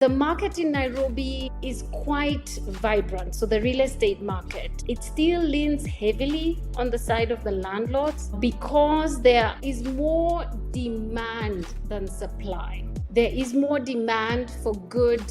The market in Nairobi is quite vibrant. So the real estate market, it still leans heavily on the side of the landlords because there is more demand than supply. There is more demand for good,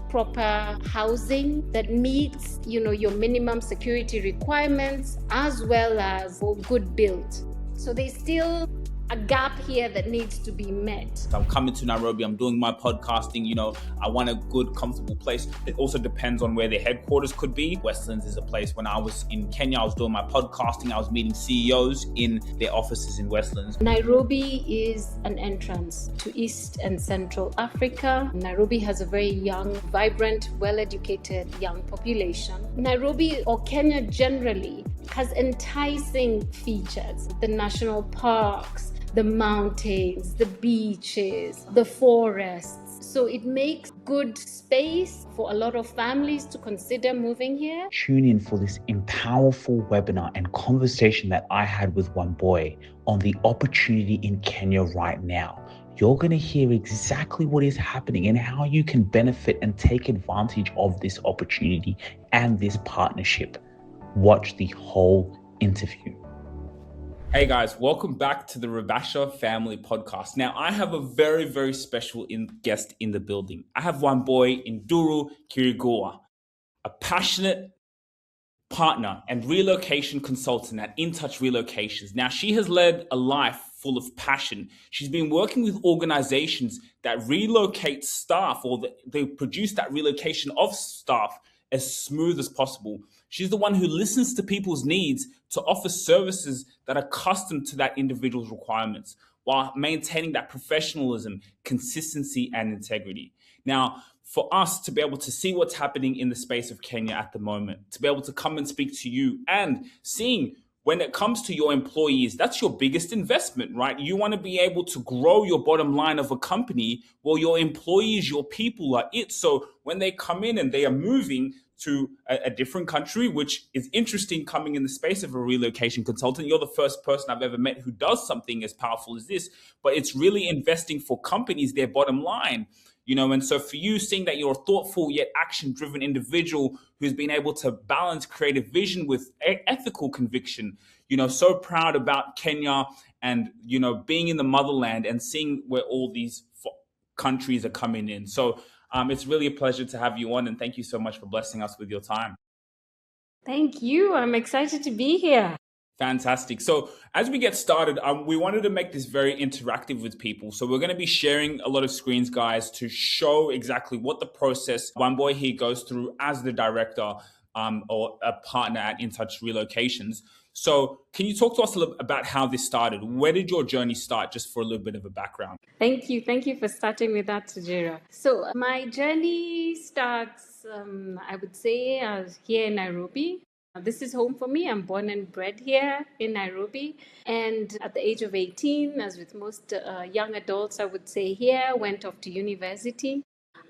proper housing that meets, your minimum security requirements as well as for good build. So there's still a gap here that needs to be met. I'm coming to Nairobi, I'm doing my podcasting, I want a good, comfortable place. It also depends on where their headquarters could be. Westlands is a place. When I was in Kenya, I was doing my podcasting, I was meeting CEOs in their offices in Westlands. Nairobi is an entrance to East and Central Africa. Nairobi has a very young, vibrant, well-educated young population. Nairobi, or Kenya generally, has enticing features. The national parks, the mountains, the beaches, the forests. So it makes good space for a lot of families to consider moving here. Tune in for this powerful webinar and conversation that I had with one boy on the opportunity in Kenya right now. You're going to hear exactly what is happening and how you can benefit and take advantage of this opportunity and this partnership. Watch the whole interview. Hey guys, welcome back to the Rabasha Family Podcast. Now, I have a very, very special guest in the building. I have one boy, Nduru Kirigua, a passionate partner and relocation consultant at In Touch Relocations. Now, she has led a life full of passion. She's been working with organizations that relocate staff or they produce that relocation of staff as smooth as possible. She's the one who listens to people's needs to offer services that are custom to that individual's requirements while maintaining that professionalism, consistency, and integrity. Now, for us to be able to see what's happening in the space of Kenya at the moment, to be able to come and speak to you and seeing when it comes to your employees, that's your biggest investment, right? You want to be able to grow your bottom line of a company. Well, your employees, your people are it. So when they come in and they are moving to a different country, which is interesting coming in the space of a relocation consultant, you're the first person I've ever met who does something as powerful as this, but it's really investing for companies, their bottom line. And so for you, seeing that you're a thoughtful yet action-driven individual who's been able to balance creative vision with ethical conviction, so proud about Kenya and, being in the motherland and seeing where all these countries are coming in. So it's really a pleasure to have you on, and thank you so much for blessing us with your time. Thank you. I'm excited to be here. Fantastic. So as we get started, we wanted to make this very interactive with people. So we're going to be sharing a lot of screens, guys, to show exactly what the process one boy here goes through as the director or a partner at In Touch Relocations. So can you talk to us a little about how this started? Where did your journey start, just for a little bit of a background? Thank you. Thank you for starting with that, Sujira. So my journey starts, I would say, here in Nairobi. This is home for me. I'm born and bred here in Nairobi. And at the age of 18, as with most young adults, I would say here, went off to university.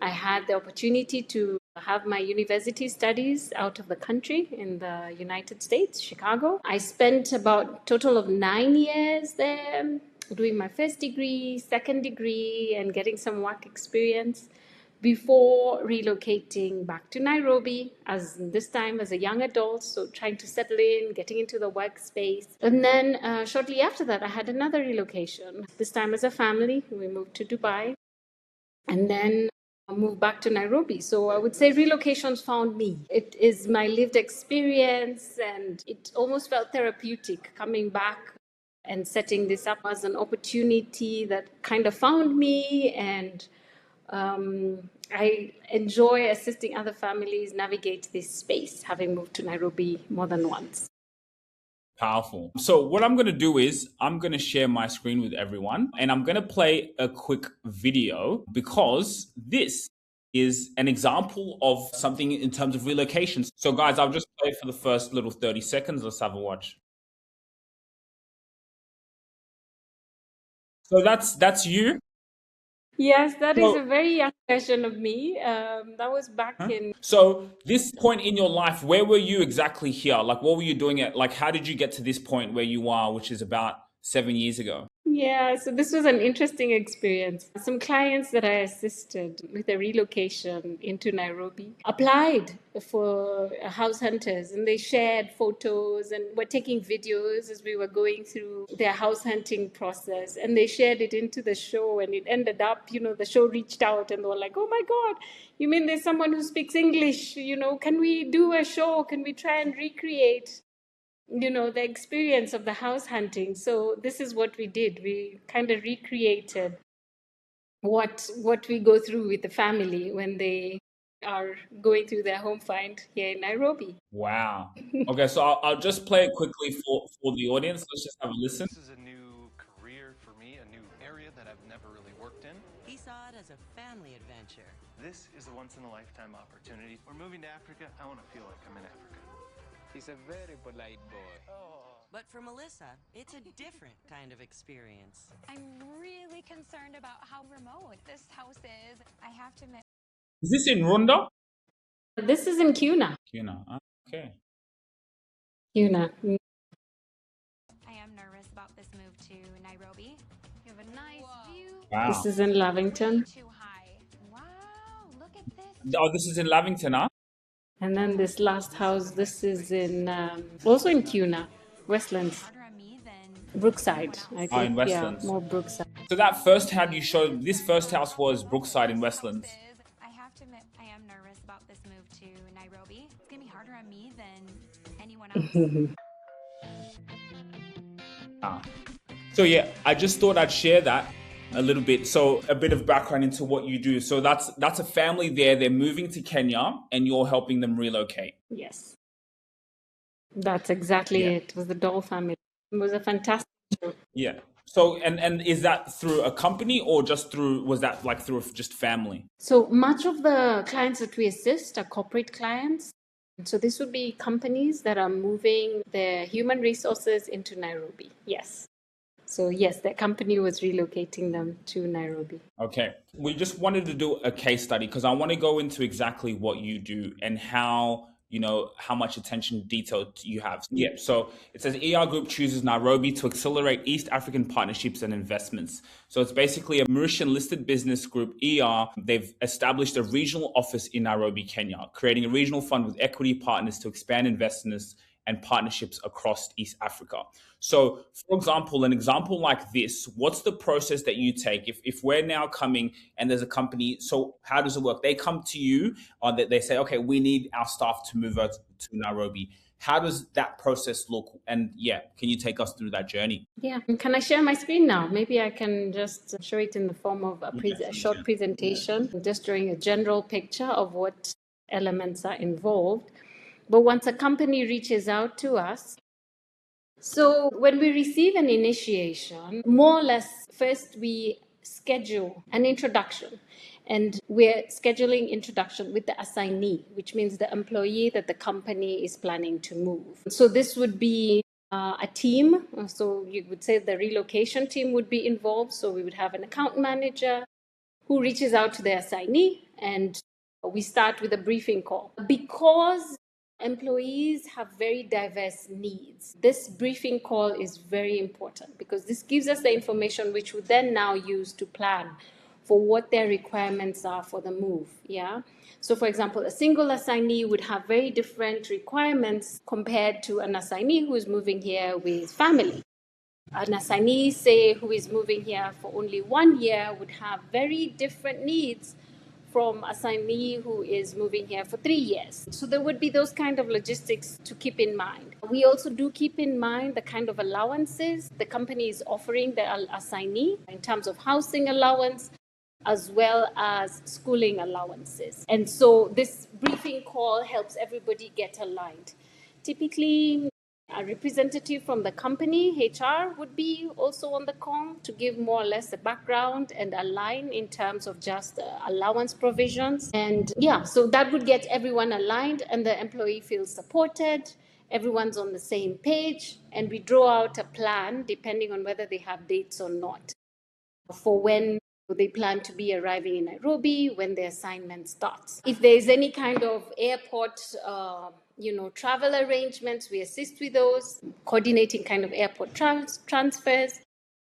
I had the opportunity to have my university studies out of the country in the United States, Chicago. I spent about a total of 9 years there doing my first degree, second degree, and getting some work experience before relocating back to Nairobi, as this time as a young adult, so trying to settle in, getting into the workspace. And then shortly after that, I had another relocation, this time as a family. We moved to Dubai and then moved back to Nairobi. So I would say relocations found me. It is my lived experience, and it almost felt therapeutic coming back and setting this up as an opportunity that kind of found me. And I enjoy assisting other families navigate this space, having moved to Nairobi more than once. Powerful. So what I'm going to do is I'm going to share my screen with everyone, and I'm going to play a quick video because this is an example of something in terms of relocations. So guys, I'll just play for the first little 30 seconds. Let's have a watch. So that's you. Yes, that is a very young version of me. That was back in... So this point in your life, where were you exactly here? Like, what were you doing how did you get to this point where you are, which is about 7 years ago? Yeah, so this was an interesting experience. Some clients that I assisted with a relocation into Nairobi applied for house hunters, and they shared photos and were taking videos as we were going through their house hunting process. And they shared it into the show, and it ended up, the show reached out and they were like, "Oh my God, you mean there's someone who speaks English? Can we do a show? Can we try and recreate the experience of the house hunting?" So this is what we did. We kind of recreated what we go through with the family when they are going through their home find here in Nairobi. Wow. Okay, so I'll just play it quickly for the audience. Let's just have a listen. This is a new career for me, a new area that I've never really worked in. He saw it as a family adventure. This is a once-in-a-lifetime opportunity. We're moving to Africa. I want to feel like I'm in Africa. He's a very polite boy. But for Melissa, it's a different kind of experience. I'm really concerned about how remote this house is. I have to admit. Is this in Runda? This is in Kuna. Okay. Kuna. I am nervous about this move to Nairobi. You have a nice view. Wow. This is in Lavington. Way too high. Wow, look at this. Oh, this is in Lavington, huh? And then this last house, this is in also in Kuna, Westlands. Harder on me than Brookside, I think. in Westlands. Yeah, more Brookside. So that first house you showed, this first house was Brookside in Westlands. I have to admit, I am nervous about this move to Nairobi. It's gonna be harder on me than anyone else. So yeah, I just thought I'd share that a little bit. So a bit of background into what you do. So that's a family there. They're moving to Kenya, and you're helping them relocate. Yes. That's exactly Yeah. it. It was the Doll family. It was a fantastic show. Yeah. So and is that through a company or was that like through just family? So much of the clients that we assist are corporate clients. So this would be companies that are moving their human resources into Nairobi. Yes. So yes, that company was relocating them to Nairobi. Okay. We just wanted to do a case study because I want to go into exactly what you do and how much attention detail you have. Yeah. So it says ER Group chooses Nairobi to accelerate East African partnerships and investments. So it's basically a Mauritian listed business group, ER. They've established a regional office in Nairobi, Kenya, creating a regional fund with equity partners to expand investments and partnerships across East Africa. So, for example, an example like this, what's the process that you take? If we're now coming and there's a company, so how does it work? They come to you, or they say, okay, we need our staff to move out to Nairobi. How does that process look? And yeah, can you take us through that journey? Yeah. Can I share my screen now? Maybe I can just show it in the form of a short presentation, just drawing a general picture of what elements are involved. But once a company reaches out to us, so when we receive an initiation, more or less, first we schedule an introduction. And we're scheduling introduction with the assignee, which means the employee that the company is planning to move. So this would be a team. So you would say the relocation team would be involved. So we would have an account manager who reaches out to the assignee, and we start with a briefing call. Because employees have very diverse needs, this briefing call is very important because this gives us the information which we then now use to plan for what their requirements are for the move. Yeah. So for example, a single assignee would have very different requirements compared to an assignee who is moving here with family. An assignee, say, who is moving here for only 1 year would have very different needs from assignee who is moving here for 3 years. So there would be those kind of logistics to keep in mind. We also do keep in mind the kind of allowances the company is offering the assignee in terms of housing allowance as well as schooling allowances. And so this briefing call helps everybody get aligned. Typically, a representative from the company, HR, would be also on the call to give more or less a background and align in terms of just allowance provisions. And yeah, so that would get everyone aligned and the employee feels supported. Everyone's on the same page, and we draw out a plan depending on whether they have dates or not for when they plan to be arriving in Nairobi, when the assignment starts. If there is any kind of airport travel arrangements, we assist with those, coordinating kind of airport transfers,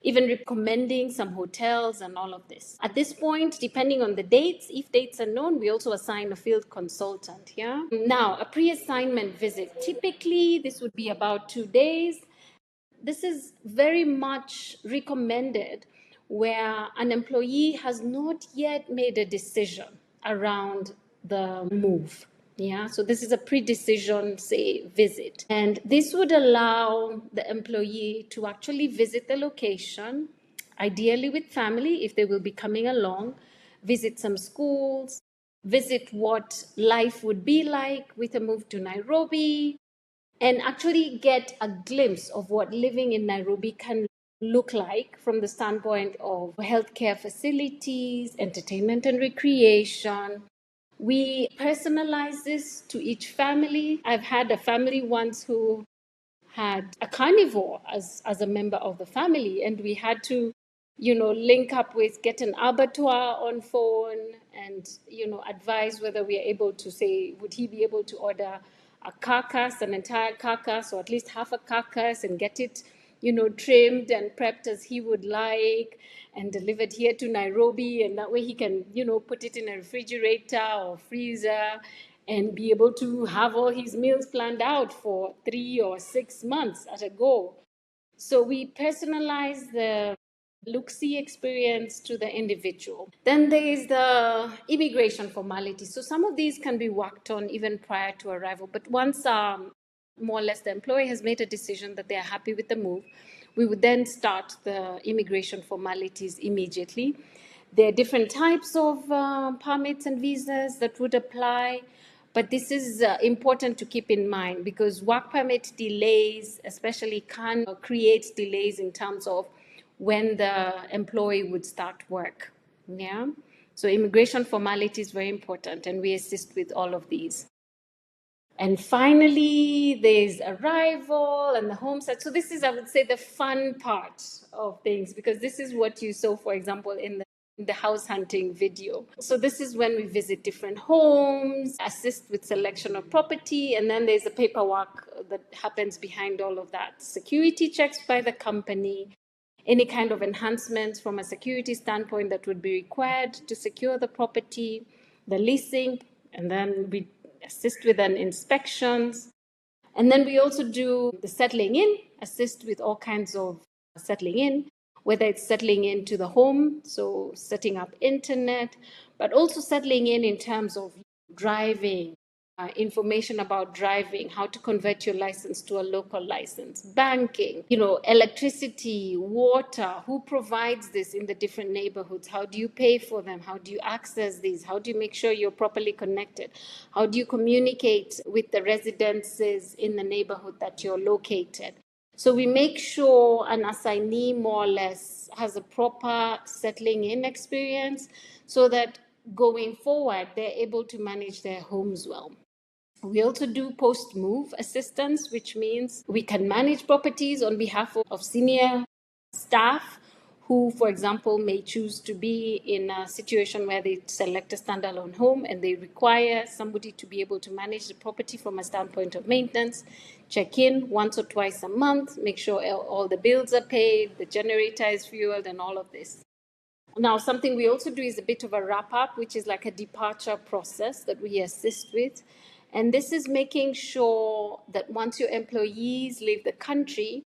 even recommending some hotels and all of this. At this point, depending on the dates, if dates are known, we also assign a field consultant. Yeah. Now, a pre-assignment visit. Typically, this would be about 2 days. This is very much recommended where an employee has not yet made a decision around the move. Yeah, so this is a pre-decision, say, visit. And this would allow the employee to actually visit the location, ideally with family if they will be coming along, visit some schools, visit what life would be like with a move to Nairobi, and actually get a glimpse of what living in Nairobi can look like from the standpoint of healthcare facilities, entertainment and recreation. We personalize this to each family. I've had a family once who had a carnivore as a member of the family, and we had to link up with, get an abattoir on phone, and advise whether we are able to, say, would he be able to order a carcass, an entire carcass, or at least half a carcass, and get it trimmed and prepped as he would like, and delivered here to Nairobi, and that way he can put it in a refrigerator or freezer and be able to have all his meals planned out for 3 or 6 months at a go. So we personalize the look-see experience to the individual. Then there is the immigration formalities. So some of these can be worked on even prior to arrival. But once more or less the employee has made a decision that they are happy with the move, we would then start the immigration formalities immediately. There are different types of permits and visas that would apply. But this is important to keep in mind because work permit delays, especially, can create delays in terms of when the employee would start work. Yeah. So immigration formality is very important, and we assist with all of these. And finally, there's arrival and the homestead. So this is, I would say, the fun part of things, because this is what you saw, for example, in the house hunting video. So this is when we visit different homes, assist with selection of property, and then there's the paperwork that happens behind all of that. Security checks by the company, any kind of enhancements from a security standpoint that would be required to secure the property, the leasing, and then we assist with an inspections. And then we also do the settling in, assist with all kinds of settling in, whether it's settling into the home, so setting up internet, but also settling in terms of driving, information about driving, how to convert your license to a local license, banking, electricity, water, who provides this in the different neighborhoods, how do you pay for them, how do you access these, how do you make sure you're properly connected, how do you communicate with the residences in the neighborhood that you're located. So we make sure an assignee more or less has a proper settling in experience so that going forward, they're able to manage their homes well. We also do post-move assistance, which means we can manage properties on behalf of senior staff who, for example, may choose to be in a situation where they select a standalone home and they require somebody to be able to manage the property from a standpoint of maintenance, check in once or twice a month, make sure all the bills are paid, the generator is fueled, and all of this. Now, something we also do is a bit of a wrap-up, which is like a departure process that we assist with. And this is making sure that once your employees leave the country,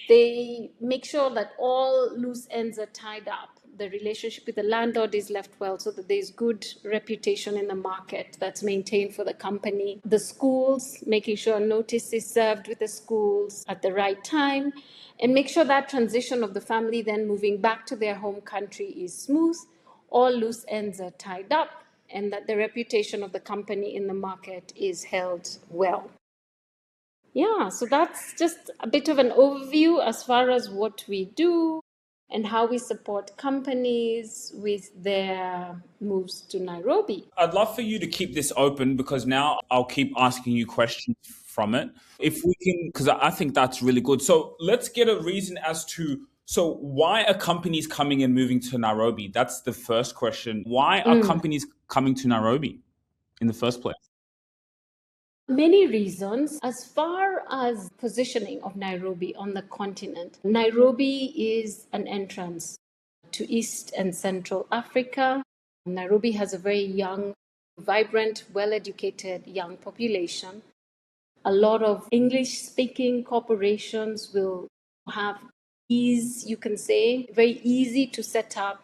they make sure that all loose ends are tied up. The relationship with the landlord is left well so that there's good reputation in the market that's maintained for the company. The schools, making sure notice is served with the schools at the right time, and make sure that transition of the family then moving back to their home country is smooth, all loose ends are tied up, and that the reputation of the company in the market is held well. Yeah, so that's just a bit of an overview as far as what we do and how we support companies with their moves to Nairobi. I'd love for you to keep this open because now I'll keep asking you questions from it. If we can, because I think that's really good. So let's get a reason as to, so why are companies coming and moving to Nairobi? That's the first question. Why are companies coming to Nairobi in the first place? Many reasons. As far as positioning of Nairobi on the continent, Nairobi is an entrance to East and Central Africa. Nairobi has a very young, vibrant, well-educated young population. A lot of English-speaking corporations will have ease, you can say, very easy to set up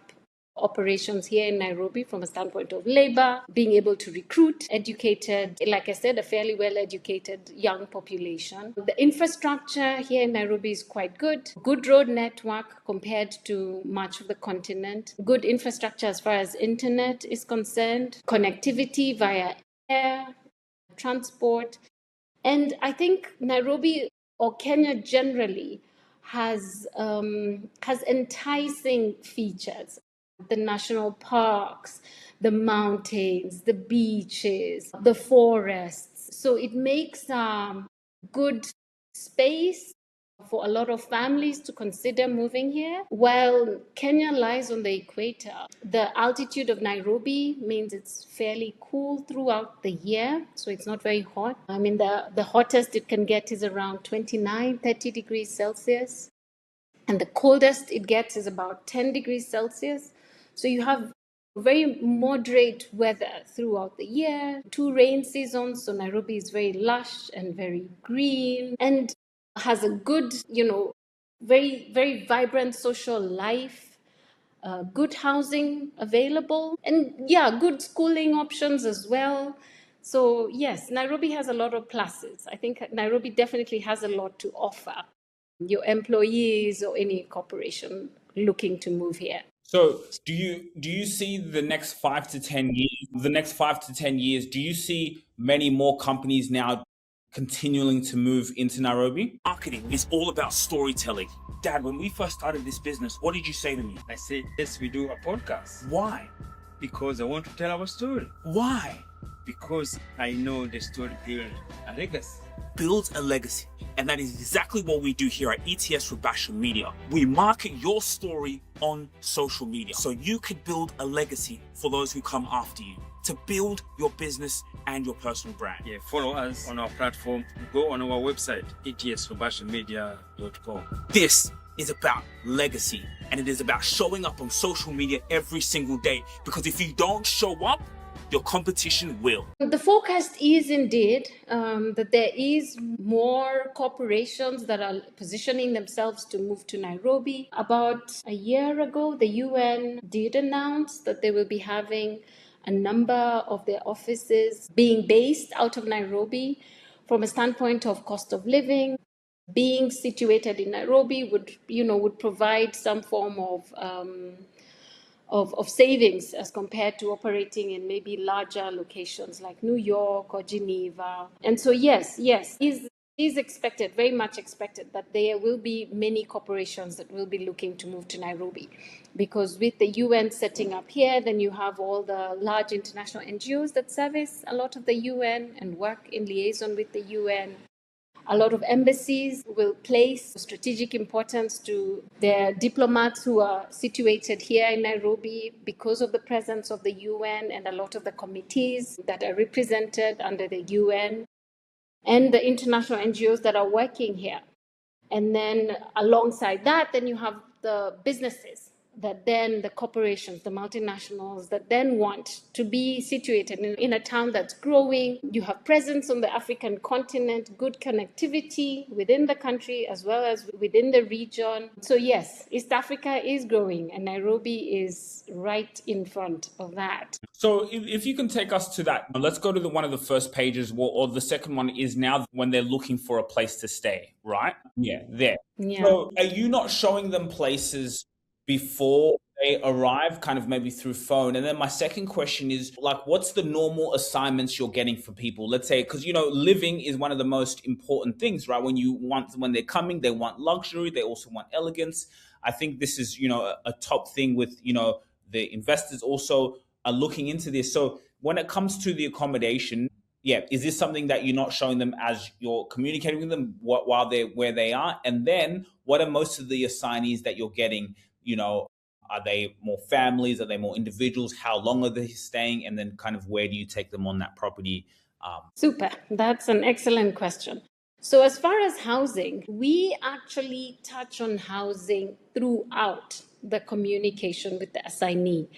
operations here in Nairobi from a standpoint of labor, being able to recruit educated, like I said, a fairly well educated young population. The infrastructure here in Nairobi is quite good. Good road network compared to much of the continent. Good infrastructure as far as internet is concerned. Connectivity via air, transport. And I think Nairobi or Kenya generally has enticing features. The national parks, the mountains, the beaches, the forests. So it makes good space for a lot of families to consider moving here. While Kenya lies on the equator, the altitude of Nairobi means it's fairly cool throughout the year, so it's not very hot. I mean, the hottest it can get is around 29, 30 degrees Celsius, and the coldest it gets is about 10 degrees Celsius. So you have very moderate weather throughout the year, two rain seasons. So Nairobi is very lush and very green and has a good, very, very vibrant social life, good housing available, and yeah, good schooling options as well. So yes, Nairobi has a lot of pluses. I think Nairobi definitely has a lot to offer your employees or any corporation looking to move here. So do you see the next 5 to 10 years, do you see many more companies now continuing to move into Nairobi? Marketing is all about storytelling. Dad, when we first started this business, what did you say to me? I said, yes, we do a podcast Why? because I want to tell our story. Why? Because I know the story builds a legacy. Build a legacy. And that is exactly what we do here at ETS Rubasha Media. We market your story on social media so you could build a legacy for those who come after you, to build your business and your personal brand. Yeah, follow us on our platform. Go on our website, etsrubashamedia.com. This is about legacy, and it is about showing up on social media every single day, because if you don't show up, your competition will. The forecast is indeed that there is more corporations that are positioning themselves to move to Nairobi. About a year ago, the UN did announce that they will be having a number of their offices being based out of Nairobi. From a standpoint of cost of living, being situated in Nairobi would provide some form of savings as compared to operating in maybe larger locations like New York or Geneva. And so yes, is expected, very much expected, that there will be many corporations that will be looking to move to Nairobi, because with the UN setting up here, then you have all the large international NGOs that service a lot of the UN and work in liaison with the UN. A lot of embassies will place strategic importance to their diplomats who are situated here in Nairobi because of the presence of the UN and a lot of the committees that are represented under the UN and the international NGOs that are working here. And then alongside that, then you have the businesses that then the corporations, the multinationals that then want to be situated in a town that's growing. You have presence on the African continent, good connectivity within the country as well as within the region. So yes, East Africa is growing and Nairobi is right in front of that. So if you can take us to that, let's go to one of the first pages, or the second one is now when they're looking for a place to stay, right? Yeah, there. Yeah. So are you not showing them places before they arrive, kind of maybe through phone? And then my second question is, like, what's the normal assignments you're getting for people? Let's say, because, living is one of the most important things, right? When they're coming, they want luxury, they also want elegance. I think this is, a top thing with, the investors also are looking into this. So when it comes to the accommodation, is this something that you're not showing them as you're communicating with them while they're where they are? And then what are most of the assignees that you're getting, Are they more families? Are they more individuals? How long are they staying? And then kind of where do you take them on that property? Super. That's an excellent question. So, as far as housing, we actually touch on housing throughout the communication with the assignee.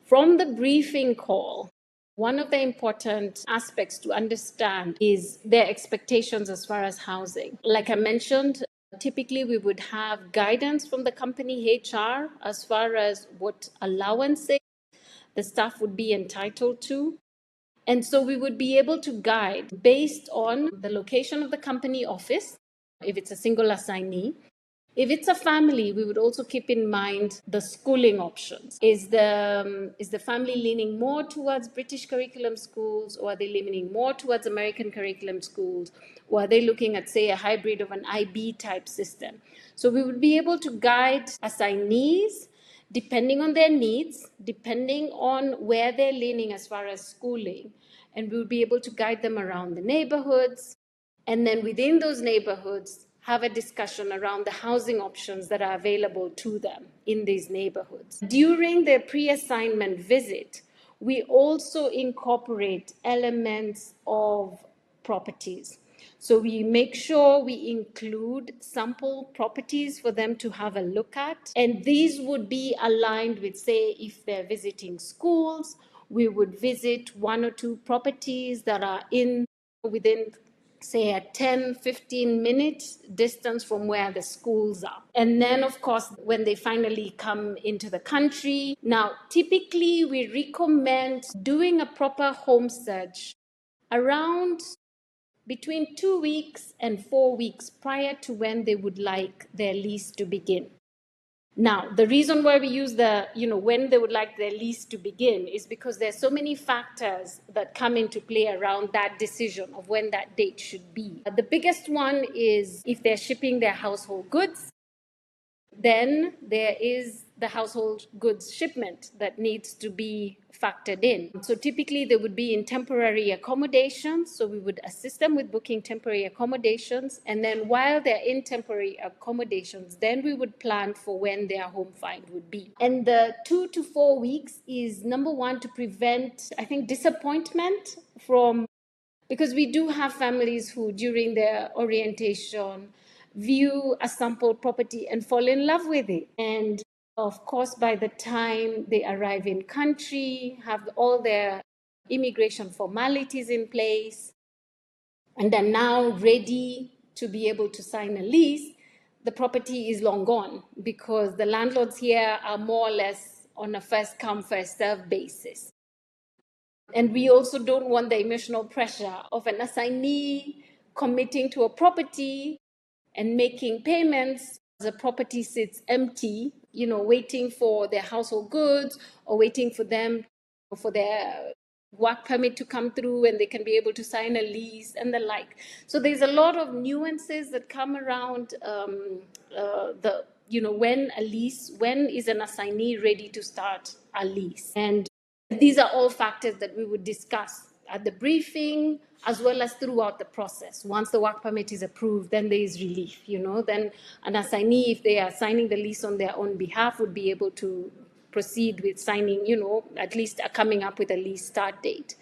From the briefing call, one of the important aspects to understand is their expectations as far as housing. Like I mentioned, typically we would have guidance from the company HR as far as what allowances the staff would be entitled to. And so we would be able to guide based on the location of the company office, if it's a single assignee. If it's a family, we would also keep in mind the schooling options. Is the family leaning more towards British curriculum schools, or are they leaning more towards American curriculum schools? Or are they looking at, say, a hybrid of an IB type system? So we would be able to guide assignees depending on their needs, depending on where they're leaning as far as schooling. And we would be able to guide them around the neighborhoods. And then within those neighborhoods, have a discussion around the housing options that are available to them in these neighborhoods. During the pre-assignment visit, we also incorporate elements of properties. So we make sure we include sample properties for them to have a look at. And these would be aligned with, say, if they're visiting schools, we would visit one or two properties that are within, say, a 10-15 minute distance from where the schools are. And then, of course, when they finally come into the country, now typically we recommend doing a proper home search around between 2 weeks and 4 weeks prior to when they would like their lease to begin. Now, the reason why we use when they would like their lease to begin is because there's so many factors that come into play around that decision of when that date should be. The biggest one is if they're shipping their household goods, then there is the household goods shipment that needs to be factored in. So typically they would be in temporary accommodations. So we would assist them with booking temporary accommodations. And then while they're in temporary accommodations, then we would plan for when their home find would be. And the 2 to 4 weeks is number one to prevent, I think, disappointment from, because we do have families who during their orientation view a sample property and fall in love with it. And of course, by the time they arrive in country, have all their immigration formalities in place, and are now ready to be able to sign a lease, the property is long gone because the landlords here are more or less on a first come, first serve basis. And we also don't want the emotional pressure of an assignee committing to a property and making payments. The property sits empty, waiting for their household goods or waiting for them for their work permit to come through and they can be able to sign a lease and the like. So there's a lot of nuances that come around when is an assignee ready to start a lease. And these are all factors that we would discuss at the briefing as well as throughout the process. Once the work permit is approved, then there is relief, then an assignee, if they are signing the lease on their own behalf, would be able to proceed with signing, at least coming up with a lease start date.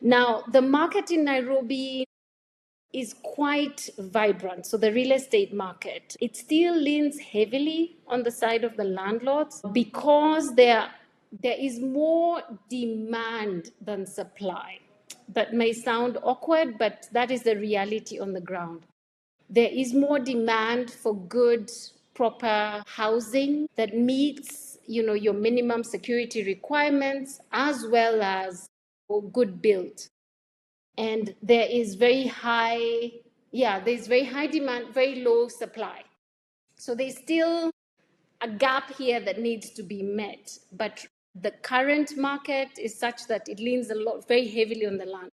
Now, the market in Nairobi is quite vibrant. So the real estate market, it still leans heavily on the side of the landlords because there is more demand than supply. That may sound awkward, but that is the reality on the ground. There is more demand for good, proper housing that meets, your minimum security requirements as well as good build. And there's very high demand, very low supply. So there's still a gap here that needs to be met. But the current market is such that it leans very heavily on the land.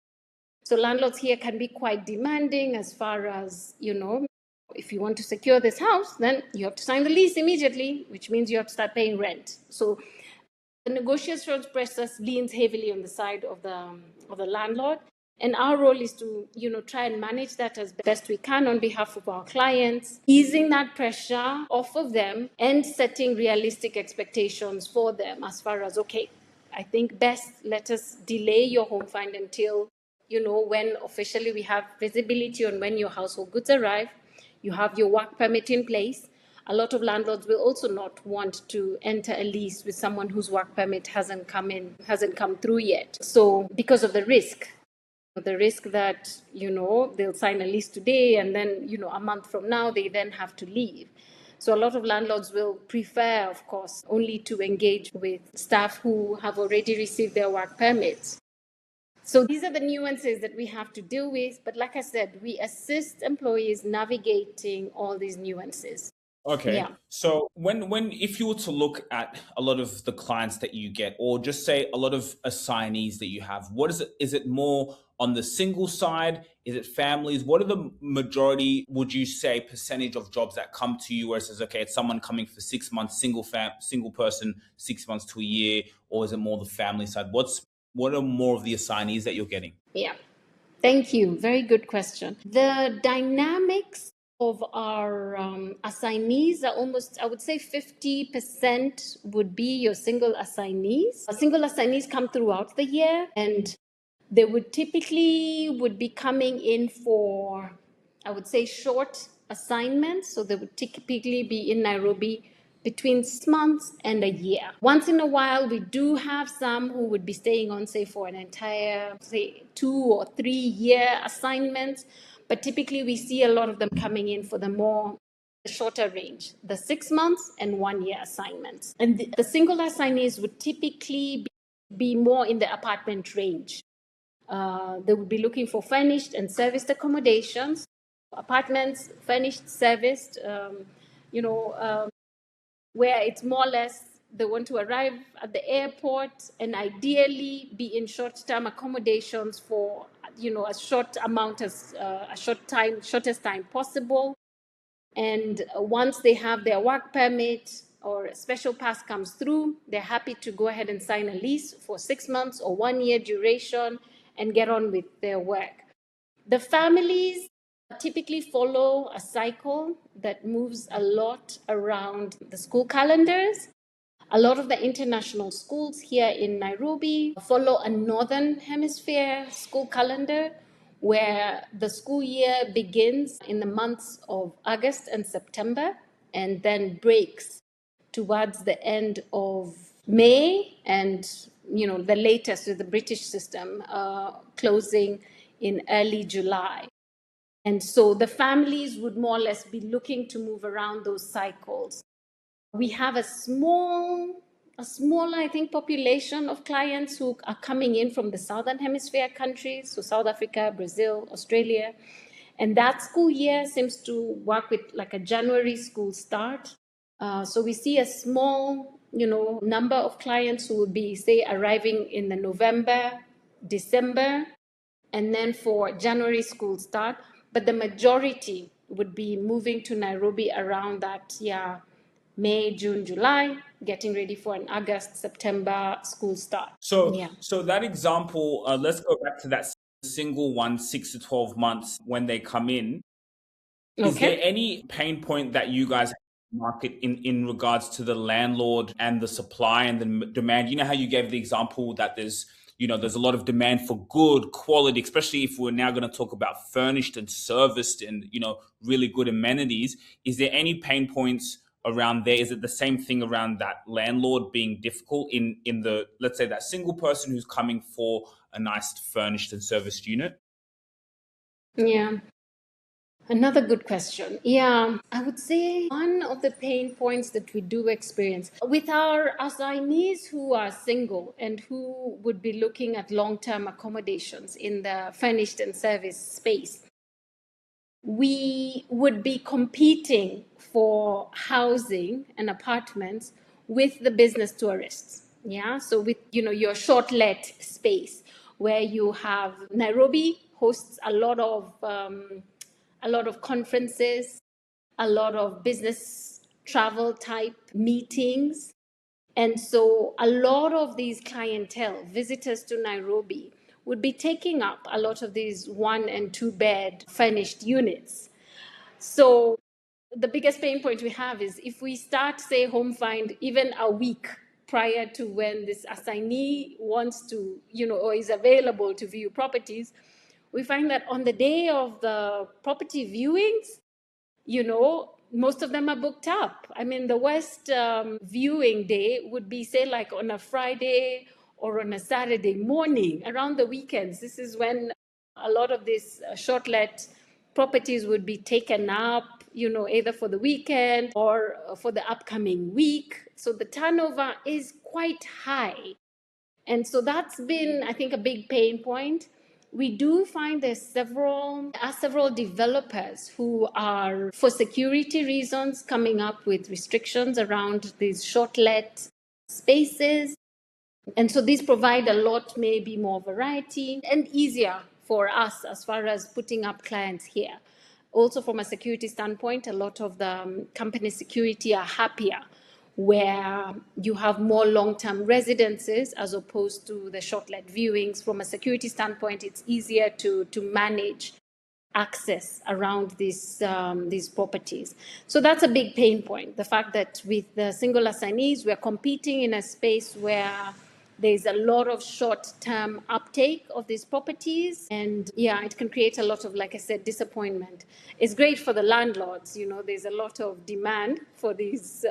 So landlords here can be quite demanding as far as, if you want to secure this house, then you have to sign the lease immediately, which means you have to start paying rent. So the negotiation process leans heavily on the side of the landlord. And our role is to, try and manage that as best we can on behalf of our clients, easing that pressure off of them and setting realistic expectations for them as far as, okay, I think best let us delay your home find until, when officially we have visibility on when your household goods arrive, you have your work permit in place. A lot of landlords will also not want to enter a lease with someone whose work permit hasn't come through yet. So because of the risk that, they'll sign a lease today and then, a month from now, they then have to leave. So a lot of landlords will prefer, of course, only to engage with staff who have already received their work permits. So these are the nuances that we have to deal with. But like I said, we assist employees navigating all these nuances. Okay. Yeah. So when if you were to look at a lot of the clients that you get, or just say a lot of assignees that you have, what is it? Is it more on the single side? Is it families? What are the majority, would you say, percentage of jobs that come to you where it says, okay, it's someone coming for 6 months, single person, 6 months to a year, or is it more the family side? What are more of the assignees that you're getting? Yeah. Thank you. Very good question. The dynamics of our assignees are almost, I would say 50% would be your single assignees. Single assignees come throughout the year, and they would be coming in for, I would say, short assignments. So they would typically be in Nairobi between 6 months and a year. Once in a while, we do have some who would be staying on, say, for an entire, say, 2 or 3 year assignments. But typically, we see a lot of them coming in for the shorter range, the 6 months and 1 year assignments. And the single assignees would typically be more in the apartment range. They would be looking for furnished and serviced accommodations, apartments, furnished, serviced, where it's more or less they want to arrive at the airport and ideally be in short-term accommodations for, a short amount as shortest time possible. And once they have their work permit or a special pass comes through, they're happy to go ahead and sign a lease for 6 months or 1 year duration and get on with their work. The families typically follow a cycle that moves a lot around the school calendars. A lot of the international schools here in Nairobi follow a northern hemisphere school calendar where the school year begins in the months of August and September and then breaks towards the end of May and, the latest with the British system closing in early July. And so the families would more or less be looking to move around those cycles. We have a small, I think, population of clients who are coming in from the Southern Hemisphere countries, so South Africa, Brazil, Australia. And that school year seems to work with like a January school start. So we see a small, number of clients who will be, say, arriving in the November, December, and then for January school start. But the majority would be moving to Nairobi around that, May, June, July, getting ready for an August, September school start. So that example, let's go back to that single one, 6 to 12 months when they come in. Is there any pain point that you guys market in regards to the landlord and the supply and the demand? You know how you gave the example that there's a lot of demand for good quality, especially if we're now going to talk about furnished and serviced and, really good amenities. Is there any pain points around there? Is it the same thing around that landlord being difficult in the, let's say, that single person who's coming for a nice furnished and serviced unit? Yeah. Another good question. Yeah, I would say one of the pain points that we do experience with our assignees who are single and who would be looking at long-term accommodations in the furnished and serviced space, we would be competing for housing and apartments with the business tourists. Yeah, so with your short-let space where you have Nairobi hosts a lot of conferences, a lot of business travel type meetings. And so a lot of these clientele, visitors to Nairobi, would be taking up a lot of these 1 and 2 bed furnished units. So the biggest pain point we have is if we start, say, home find even a week prior to when this assignee wants to, or is available to view properties, we find that on the day of the property viewings, most of them are booked up. I mean, the worst viewing day would be, say, like on a Friday or on a Saturday morning around the weekends. This is when a lot of these short-let properties would be taken up, either for the weekend or for the upcoming week. So the turnover is quite high. And so that's been, I think, a big pain point. We do find there's several developers who are, for security reasons, coming up with restrictions around these short-let spaces. And so these provide a lot, maybe more variety and easier for us as far as putting up clients here. Also, from a security standpoint, a lot of the company security are happier where you have more long-term residences as opposed to the short-let viewings. From a security standpoint, it's easier to manage access around these properties. So that's a big pain point. The fact that with the single assignees, we're competing in a space where there's a lot of short-term uptake of these properties. And yeah, it can create a lot of, like I said, disappointment. It's great for the landlords. There's a lot of demand for these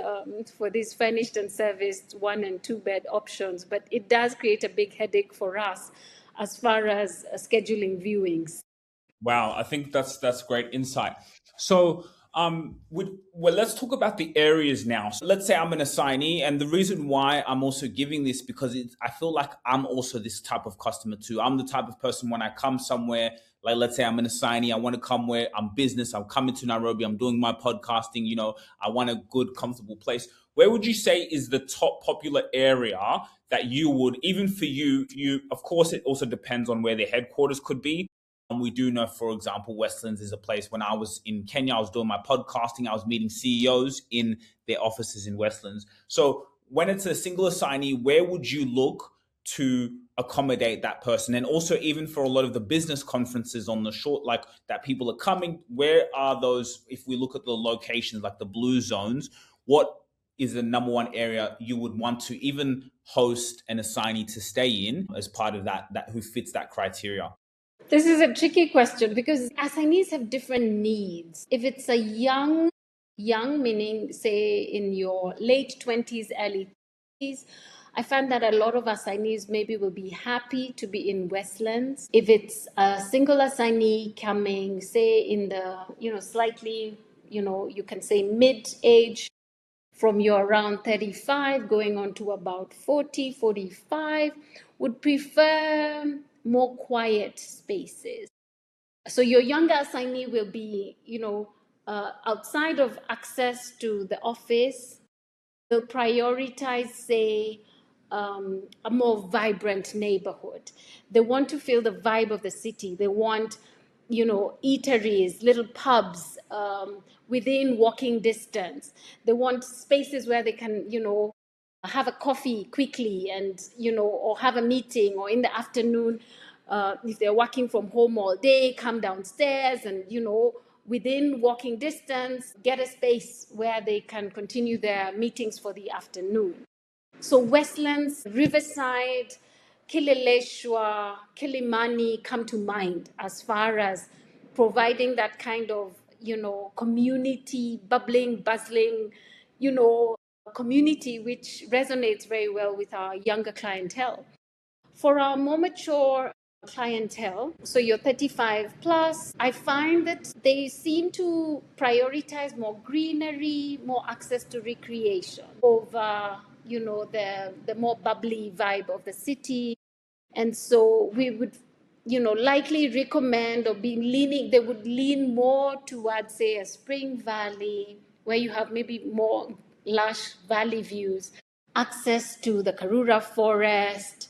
furnished and serviced 1 and 2 bed options, but it does create a big headache for us as far as scheduling viewings. Wow, I think that's great insight. So, let's talk about the areas now. So let's say I'm an assignee, and the reason why I'm also giving this because I feel like I'm also this type of customer too. I'm the type of person when I come somewhere, like let's say I'm an assignee, I want to come where I'm business. I'm coming to Nairobi. I'm doing my podcasting. I want a good, comfortable place. Where would you say is the top popular area that you would, even for you? Of course, it also depends on where their headquarters could be. We do know, for example, Westlands is a place. When I was in Kenya, I was doing my podcasting. I was meeting CEOs in their offices in Westlands. So when it's a single assignee, where would you look to accommodate that person? And also, even for a lot of the business conferences on the short, like that people are coming, where are those? If we look at the locations, like the blue zones, what is the number one area you would want to even host an assignee to stay in as part of that who fits that criteria? This is a tricky question because assignees have different needs. If it's a young, meaning say in your late 20s, early 30s, I find that a lot of assignees maybe will be happy to be in Westlands. If it's a single assignee coming, say in the, slightly, you can say mid-age, from you're around 35 going on to about 40, 45, would prefer more quiet spaces. So your younger assignee will be, outside of access to the office, will prioritize, say, a more vibrant neighborhood. They want to feel the vibe of the city. They want, eateries, little pubs within walking distance. They want spaces where they can, have a coffee quickly and, or have a meeting, or in the afternoon, if they're working from home all day, come downstairs and, within walking distance, get a space where they can continue their meetings for the afternoon. So Westlands, Riverside, Kileleshwa, Kilimani come to mind as far as providing that kind of, community, bubbling, bustling, community, which resonates very well with our younger clientele. For our more mature clientele, so you're 35 plus, I find that they seem to prioritize more greenery, more access to recreation over, the more bubbly vibe of the city. And so we would, likely recommend or they would lean more towards, say, a Spring Valley, where you have maybe more lush valley views, access to the Karura forest,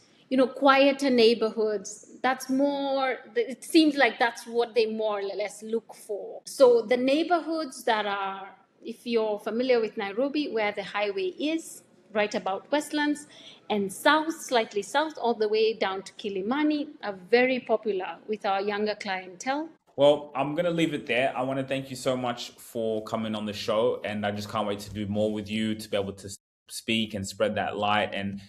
quieter neighborhoods. It seems like that's what they more or less look for. So the neighborhoods that are, if you're familiar with Nairobi, where the highway is, right about Westlands, and south, slightly south, all the way down to Kilimani, are very popular with our younger clientele. Well, I'm going to leave it there. I want to thank you so much for coming on the show, and I just can't wait to do more with you, to be able to speak and spread that light and,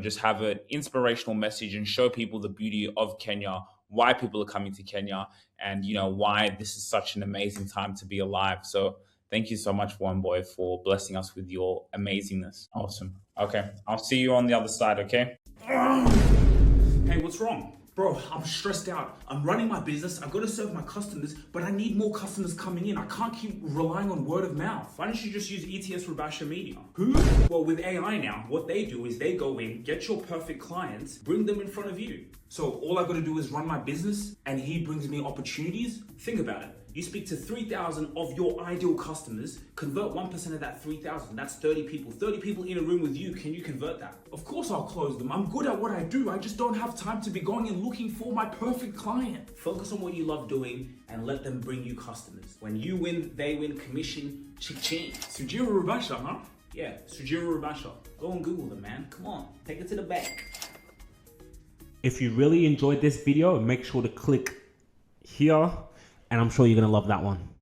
just have an inspirational message and show people the beauty of Kenya, why people are coming to Kenya, and, why this is such an amazing time to be alive. So thank you so much, One Boy, for blessing us with your amazingness. Awesome. Okay. I'll see you on the other side, okay? Hey, what's wrong? Bro, I'm stressed out. I'm running my business. I've got to serve my customers, but I need more customers coming in. I can't keep relying on word of mouth. Why don't you just use ETS Rabasha Media? Who? Well, with AI now, what they do is they go in, get your perfect clients, bring them in front of you. So all I got to do is run my business and he brings me opportunities. Think about it. You speak to 3,000 of your ideal customers, convert 1% of that 3,000. That's 30 people. 30 people in a room with you. Can you convert that? Of course I'll close them. I'm good at what I do. I just don't have time to be going and looking for my perfect client. Focus on what you love doing and let them bring you customers. When you win, they win, commission, ching. Sujira Rubasha, huh? Yeah, Sujira Rubasha. Go and Google them, man. Come on, take it to the bank. If you really enjoyed this video, make sure to click here, and I'm sure you're gonna love that one.